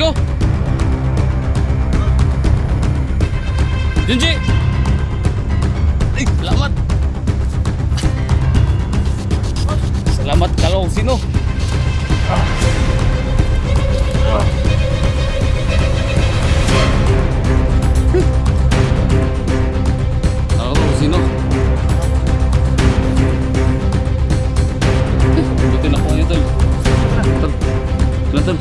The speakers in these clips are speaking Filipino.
go! Junji! Ay, salamat! Salamat kalau sino? Kalau sino? Butin ako ngayon, tol. Tol. Ilan, tol?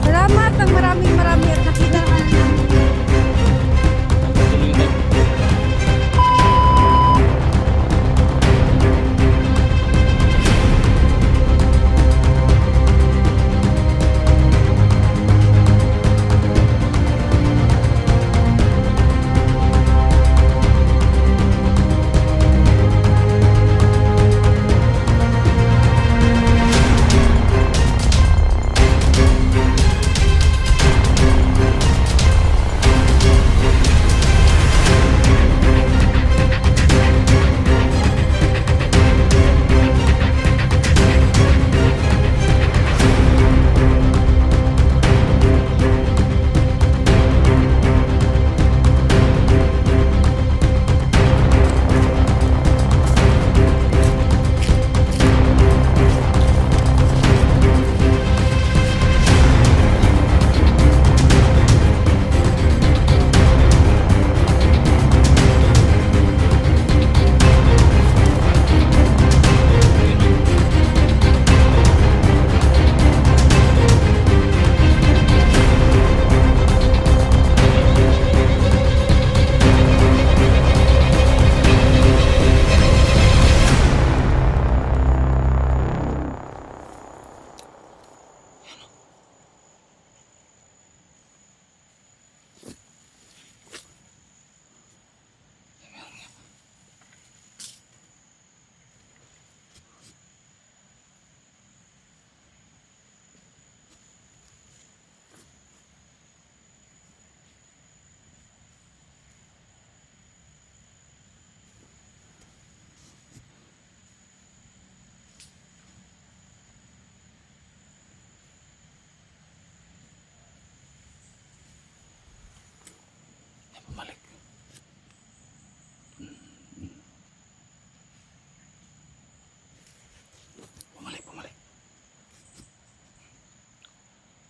Salamat ng marami at nakita ka. Bumalik. Bumalik.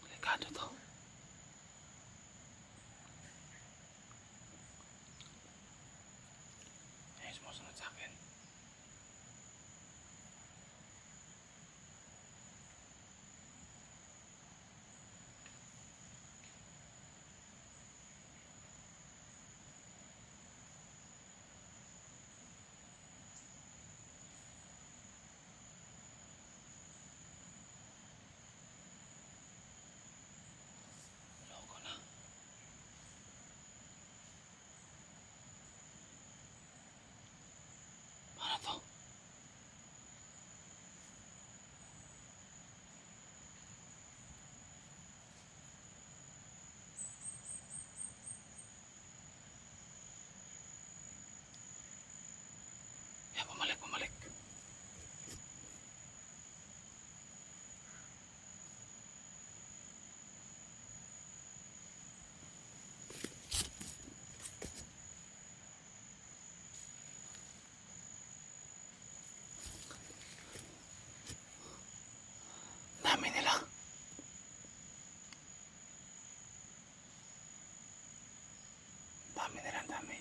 Delikado to. Ay, sumusunod sa akin. Loko na. Paano to? Yan, bumalik. Dami nila. Dami.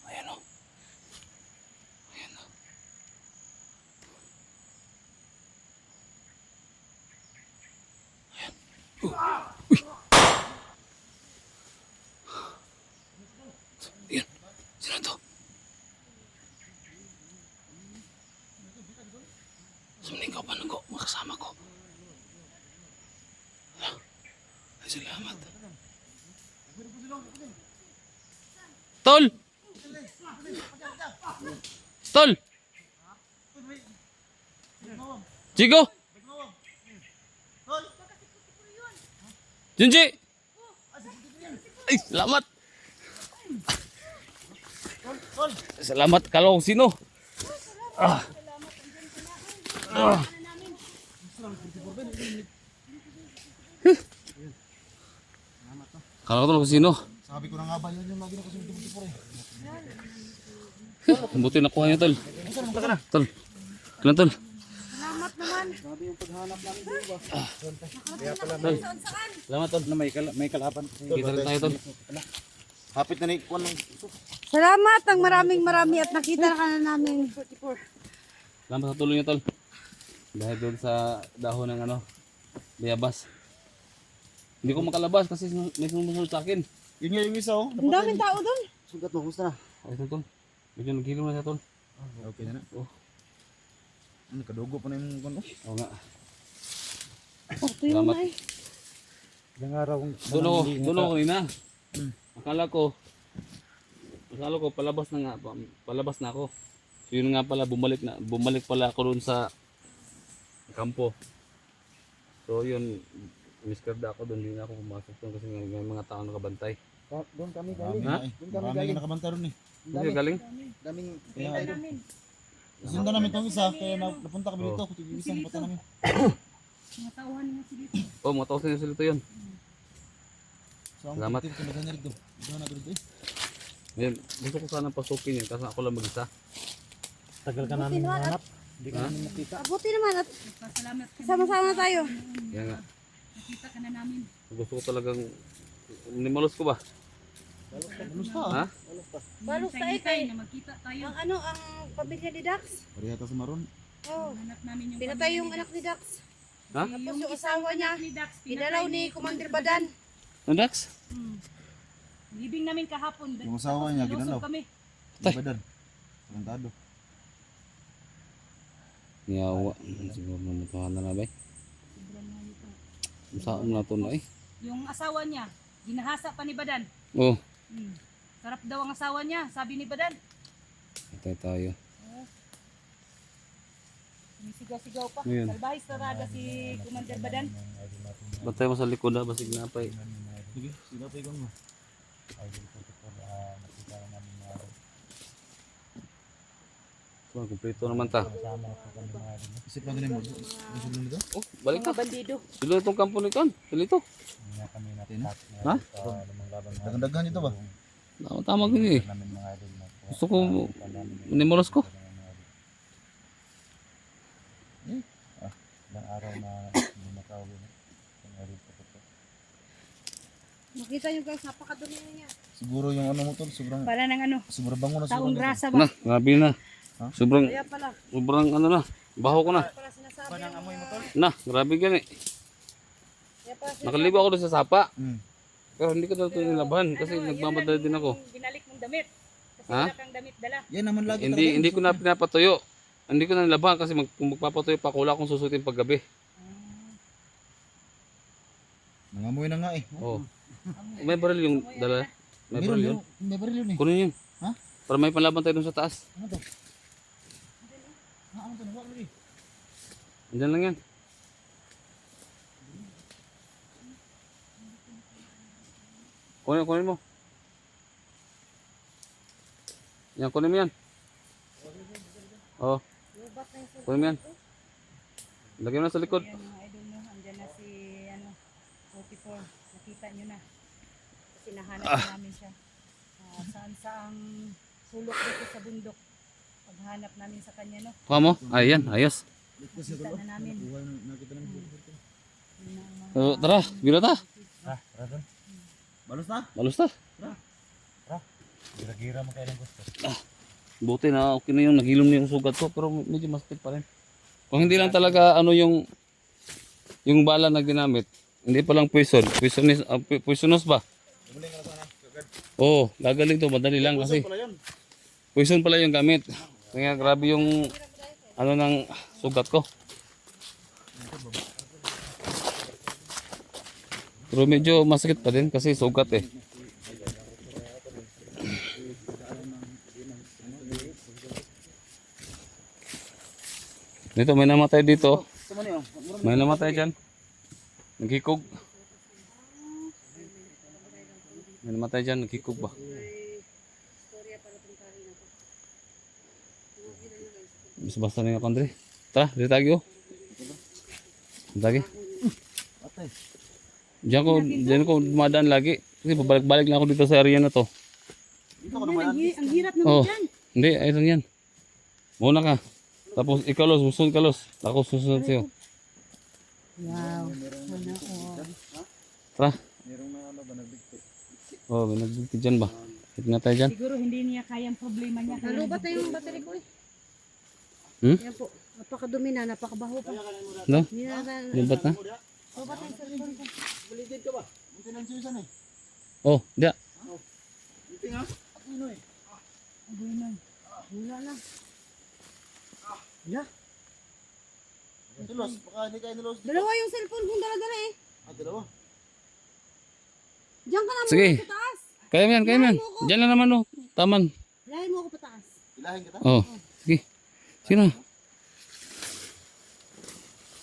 Ayan o. Uy! Ayan. Sino to? Sumigaw pa ko, makasama ko. Ay, salamat. Tol! Tol! Chico! Junji! Ay, salamat! Salamat kalau sino. Ah. Ah. Kalau tuh sino. Sabi ko na nga ba yun yung lagi na kasi dito eh. Buti nakuha niya tol. Tol. Kailan tol? Salamat naman. Tol. Salamat tol. May kalaban kasi. Kita rin tayo tol. Hapit na ni kuan ng Salamat ang maraming at nakita ka na namin. Salamat sa tulong niyo tol. Dahil doon sa dahon ng ano, bayabas. Hindi ko makalabas kasi may sumusunod sa akin. Yun nga yung isa oh. Ang daming tao doon. Sugat mo, kumusta na? Ayos na tol. Medyo naghilo na siya tol. Okay na na. Oh. Ano, kadugo pa na yung kuan oh. Oo nga. Oh, tuyo Salamat. na eh. Ilang araw kong Doon ako kanina. Akala ko palabas na ako. So yun nga pala bumalik pala ako doon sa kampo. So yun, miskarda ako doon, hindi na ako pumasok doon kasi may mga tao nakabantay. Doon kami Ha? Marami nga nakabanta ron eh. Hindi galing? Daming Sundan namin itong isa, kaya napunta kami dito. Kundi yung isang bata namin. Oh, mga tao sila ito yun. So, ang Salamat. tip ko na dito. Doon na dito eh. Ngayon, gusto ko sana pasukin yun kasi ako lang mag-isa. Tagal ka namin hanap. Hindi ka namin nakita. Abuti naman at sama-sama tayo. Kaya nga. Gusto ko talagang nimalos ko ba? Balos pa. Ha? Balos tayo kay ang ang pamilya ni Dax. Parihata sa maron. Oh, pinatay yung anak ni Dax. Ha? Tapos yung asawa niya, pinalaw ni Commander Badan. Andax? Libing namin kahapon. Yung asawa niya, ginalaw. Kami. Badan. Tarantado. Yawa. Siguro mamutuhan na na ba? Saan na ito na eh? Yung asawa niya, ginahasa pa ni Badan. Oh, Sarap daw ang asawa niya, sabi ni Badan. patay tayo. Sumisigaw-sigaw pa. Ngayon. Salbahis talaga si Commander Badan. Bantay mo sa likod ha, basig na pa eh. Sige, sila pa ikon mo. So, kumpleto naman ta. Isip lang din mo. Isip lang dito. Oh, balik ka. Bandido. Sila itong kampo ni Kon. Sila ito. Ha? Dagan-dagan ito ba? Tama gini eh. Gusto ko, nimalos ko. Makita niyo guys, napakadumi na niya. Siguro yung ano mo tol, sobrang Para ng bango na taong siguro. grasa Na, ba? grabe na. Ha? Sobrang, Kaya pala, sobrang ano na. Baho ko na. pala sinasabi yung Na, grabe gani. kaya pala Nakaliba ako doon sa sapa. Hmm. Pero hindi ko na ito nilaban kasi nagmamadali din ako. Binalik mong damit. Kasi Ha? wala kang damit dala. Yan naman lagi Hindi ko na pinapatuyo. Hindi ko na nilaban kasi kung magpapatuyo pa, wala akong susutin paggabi. Nangamoy na nga eh. Oh. May baril yung dala. May baril yun. May baril yun eh. Kunin yun. Ha? Para may panlaban tayo dun sa taas. Ano to? Ano to? Huwag lagi. Andyan lang yan. Kunin mo. Yan, kunin mo yan. Oo. Kunin mo yan. Lagyan mo na sa likod. Ayan mga idol mo, andyan na si 44. Nakita nyo na. Kasi nahanap namin siya. Saan saang sulok dito sa bundok. Paghanap namin sa kanya, no? Kuha mo. Ayan, ayos. Kita na namin. Nakita namin. So, tara, biro ta. Balos na? Malus ta. Gira-gira mo kaya ng gusto. Buti na okay na yung naghilom na yung sugat ko pero medyo masakit pa rin. Kung hindi lang talaga ano yung bala na ginamit, hindi pa lang poisonous ba? Oo, gagaling to, madali lang kasi. Poison pala yung gamit. Kaya grabe yung ano ng sugat ko. Pero medyo masakit pa din kasi sugat eh. Dito may namatay dito. Sama niyo. May namatay dyan. Nagkikog. May namatay dyan, nagkikog ba? Basta na yung ako, Andre. Tara, dito tayo. Lagi. Atay. Diyan ko dumadaan lagi. Kasi pabalik-balik lang ako dito sa area na to. Dito ka naman. Ang hirap naman Oh, dyan. hindi, ayun yan. Muna ka. Tapos ikaw los, susunod ka los. Ako susunod sa'yo. Wow. Sana all. Tara. Merong na ano ba nagbigti? Oh, may nagbigti dyan ba? Hit nga tayo dyan. Siguro hindi niya kayang problema niya. kaya Nalubat na yung battery ko eh. Hmm? Yan po. Napakadumi na, napakabaho pa. No? Hindi na na. Libat na? Lubat na yung cellphone ko. Buligid ka ba? Munti lang siya eh. Oh, diya. Munti nga. Ano eh? Wala na. Wala. Nilos, baka hindi kayo nilos. Dalawa yung cellphone kong dala-dala eh. Dalawa. Diyan ka na mo Sige. pataas. Kaya mo yan, kaya mo yan. Diyan lang naman oh. Taman. Lahin mo ako pataas. Ilahin kita. Oh, sige. Sige na.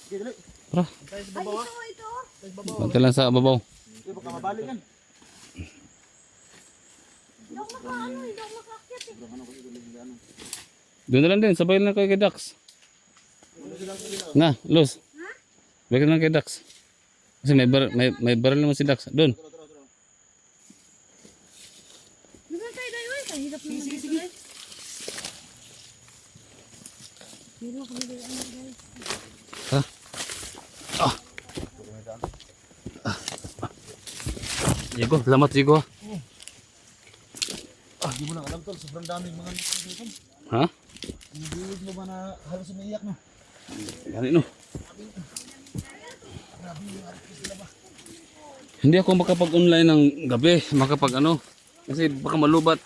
Sige, dali. Tara. Tayo sa Ay, babaw. ito. Tayo sa babaw. Punta lang sa babaw. Hindi baka mabalik yan. Hindi ako makaano, hindi ako makakyat eh. Doon na lang din, sabay lang kayo kay Dax. Na, Luz. Sabay ka lang kay Dax. Kasi may baril naman si Dax. Doon. Diba tayo tayo eh? Kahirap naman dito eh. Hindi mo kami dito ano guys. Ha? Jigo, salamat Jigo. Di mo lang alam tol, sobrang daming mga nakikita. Ha? Hindi mo ba na halos umiiyak na? Gani no. Hindi ako makapag-online ng gabi, makapag ano. Kasi baka malubat.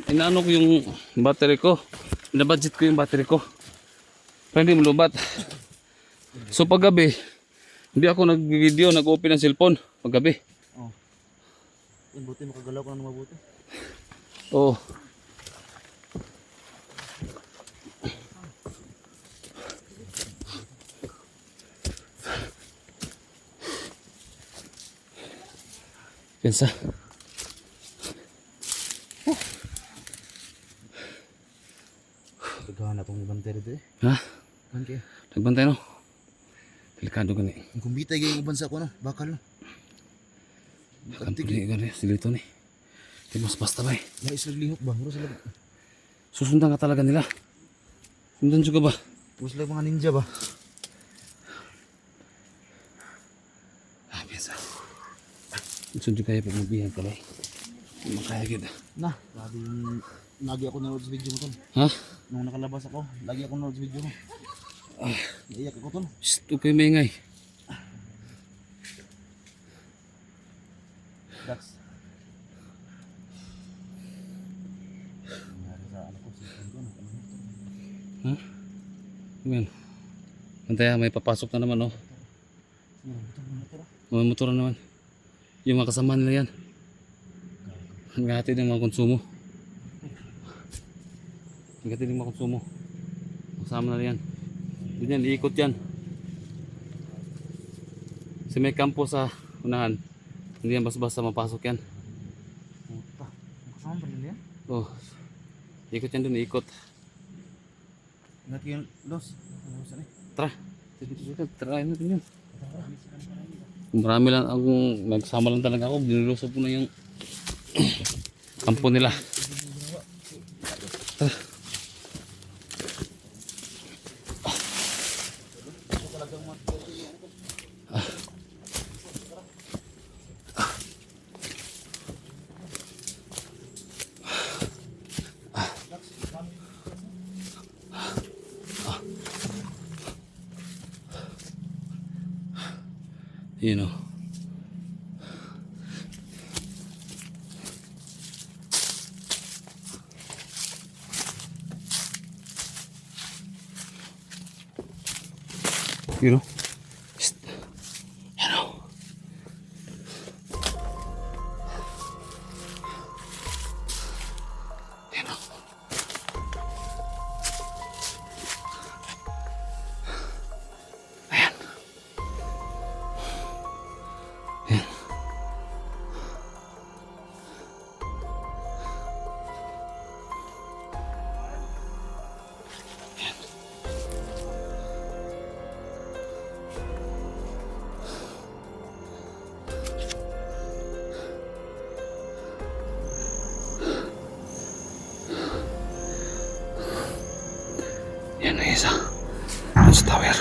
Inaano ko yung battery ko. Binabudget ko yung battery ko. Para hindi malubat. So pag gabi, hindi ako nag-video, nag-open ng cellphone. Pag gabi. Oh. Buti makagalaw ko na mabuti. Oo. Pensa. Pagkahan na itong bantay dito eh. Ha? Kanki. Nagbantay no? Delikado gani. Ang kumbita yung uban sa ako no, bakal no. Kampuni gani, silito ni. Di mas basta ba eh. Lais naglihok ba? Muro sila. Susundan ka talaga nila. Sundan juga ba? Muro sila mga ninja ba? Ah, pensa. Sundan kayo pag magbihan ka ba eh. Makaya gid. Na, grabe yung lagi ako nanood sa video mo tol. Ha? Nung nakalabas ako, lagi ako nanood sa video mo. Naiyak ako tol. Shh, huwag kayo maingay. Dax. Nangyari sa ano ko, cellphone ko. Ha? Ayan. Antaya, may papasok na naman oh. May motor na naman. Yung mga kasama nila yan. Naghahatid ng mga konsumo. Naghahatid ng mga konsumo. Kasama na yan. Doon yan, iikot yan. Kasi may kampo sa unahan. Hindi yan basta-basta mapasok yan. Puta. Kasama ba nila yan? Oh. Ikot yan doon, ikot. Ingat yung los. Ano eh? Tara. Try natin yun. Marami lang akong nagsama lang talaga ako. Binilusog ko na yung kampo nila. Tara. You know. You know. Shh. You know. You know. na isa. Doon sa tower.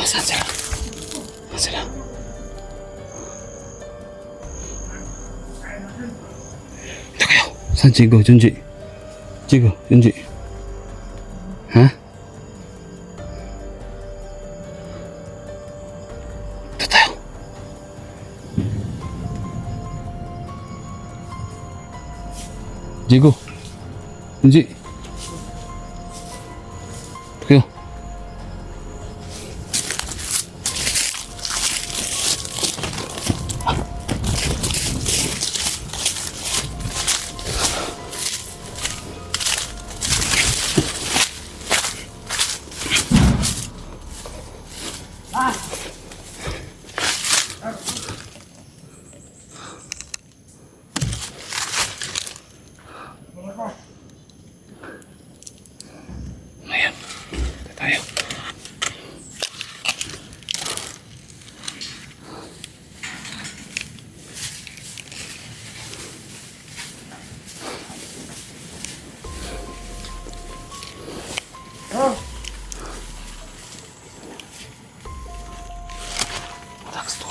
Saan sila? Saan sila? Ito kayo. Saan Jigo? Junji? Jigo? Junji? Ha? Ito tayo. Jigo? Junji? Ito kayo. Ayan. Ito tayo. Relax to.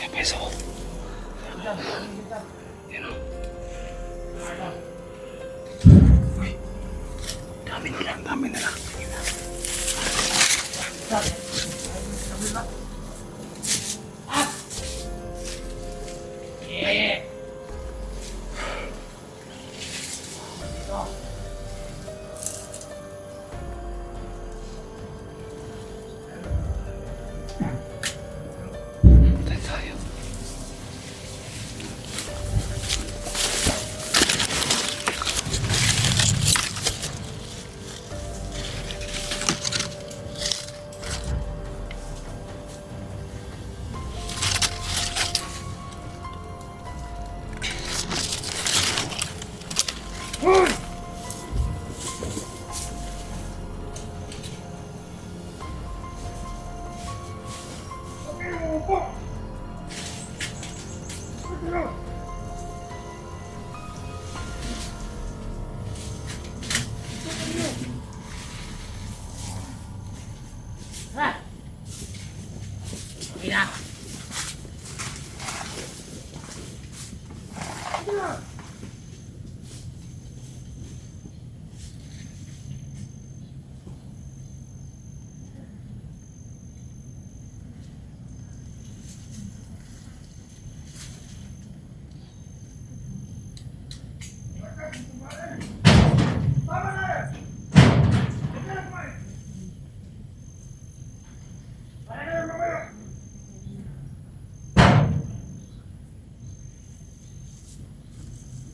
Ayan, peso. Ayan o. Uy. Dami nila. Tayo.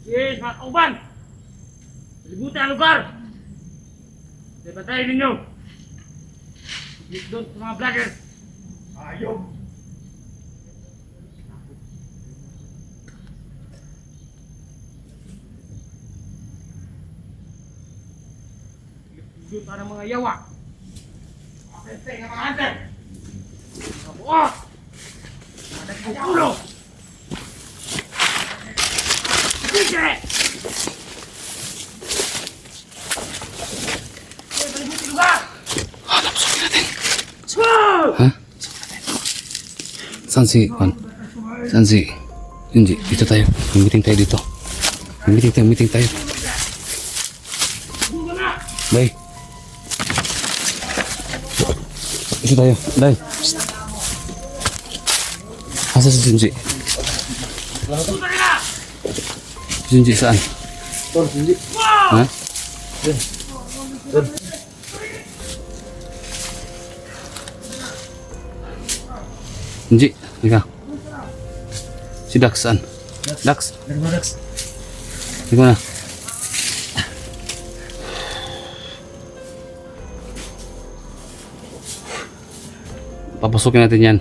Yes, mga kauban! Palibutan ang lugar! Patayin ninyo! Higit doon sa mga vlogger! Ayaw! Higit para mga yawa! Kapente nga mga hunter! Mga buwa! Mga nagpupulo! Sige! Hanap, sukin natin. Ha? Saan si Juan? Saan si Junji? Dito tayo. May meeting tayo dito. May meeting tayo. Day. Dito tayo. Day. Asa si Junji? Junji saan? Junji. Ha? Junji, ikaw. Si Dax saan? Dax? Nagmadax. Ikaw na. Papasukin natin yan.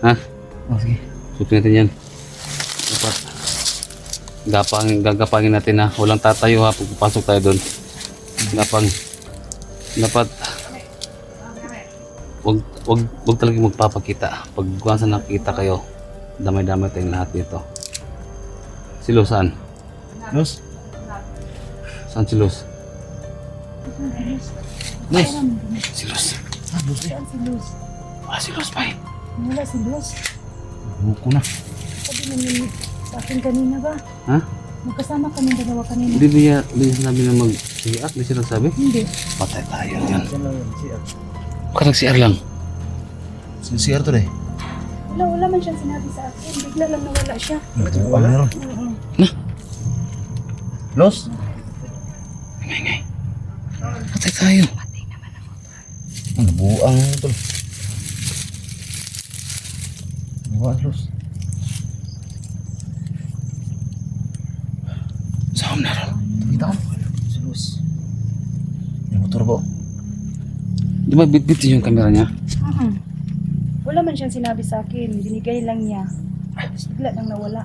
Ha? Oh, sige. Pasukin natin yan. Dapat gagapangin natin ha. Walang tatayo ha pag papasok tayo doon. Dapat wag talaga magpapakita. Pag once na nakita kayo, damay-damay tayong lahat dito. Si Luz saan? Los? Saan si Luz? Luz? Si Luz. Ah, Los eh. Saan si Luz? Wala si Luz pa eh. Wala si Luz. Buko na. Sabi namin sa akin kanina ba? Ha? Magkasama kami dalawa kanina. Hindi ba sinabi na mag-CR? Hindi siya nagsabi? Hindi. Patay tayo yan. Saan lang yun? CR. Baka nag-CR lang. Saan CR to eh? Wala man siyang sinabi sa akin. Bigla lang nawala siya. Buko na ron. Oo. Los? Ngay. Patay tayo. Ano, buang tol. Buang, Los. Saan na ron? Kita ko. Si Los. May motor ba? Di ba bit-bit yung camera niya? Wala man siyang sinabi sa akin. Binigay lang niya. Tapos bigla lang nawala.